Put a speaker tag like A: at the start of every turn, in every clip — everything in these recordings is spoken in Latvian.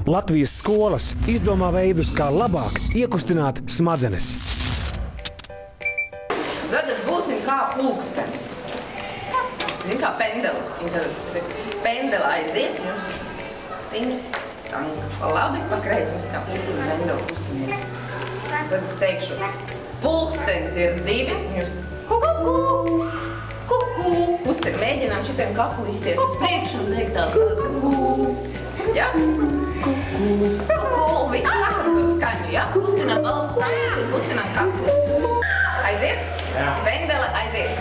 A: Latvijas skolas izdomā veidus, kā labāk iekustināt smadzenes.
B: Tagad būsim kā pulkstenis. Zin kā pendeli. Pendela aiziet jums. Ting, tank. Pa labi, pa kreisi mēs kā pendeli kustamies. Tad es teikšu, pulkstenis ir 2. Jūs kuku. Kusteni, mēģinām šitiem kaklīsties uz priekšu un teikt tādu kuku. Ja? Kuku. Visi saka to skaņu, ja? Kustinām balss saņas un kustinām kaklu. Aiziet? Pendele aiziet.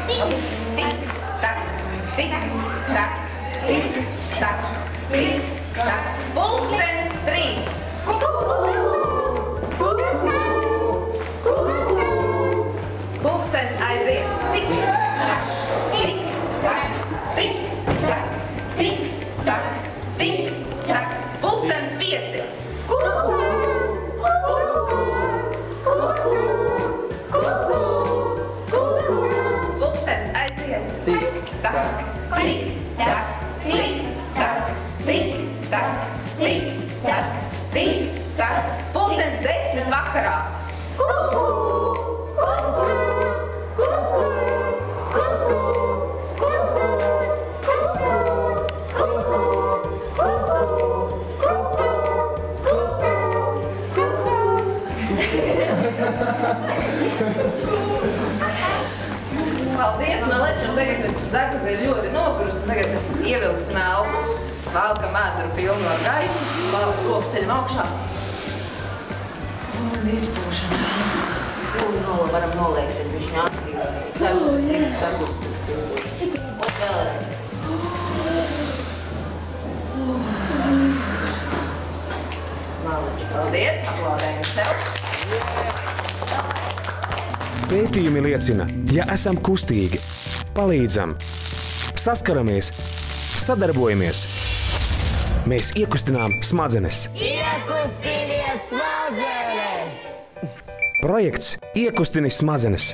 B: Tik, tak, tik, tak, tik, tak, tik, tak. Pulkstenis 3. Pulkstenis aiziet. Tik, tak, tik, tak, tik, tak, tik, tak, tik, tak. Pulkstenis 5. Pulkstenis aiziet. Tik, tak, tik, tak, tik, tak, tik, tak, tik, tak, tik, tak. Pulkstenis 10 vakarā. Paldies, maleči, un tagad mēs dzekas ir ļoti nogurusi, un tagad mēs ievilksim elpu, valkam ēduru pilnu ar gaisu, rokas ceļam augšā. Un izpūšam. Un varam noliekt, tad viņš ņātrīgi. Un vēlreiz. Maleči, paldies, aplaudējam sev.
A: Pētījumi liecina, ja esam kustīgi, palīdzam, saskaramies, sadarbojamies, mēs iekustinām smadzenes.
C: Iekustiniet smadzenes!
A: Projekts Iekustini smadzenes.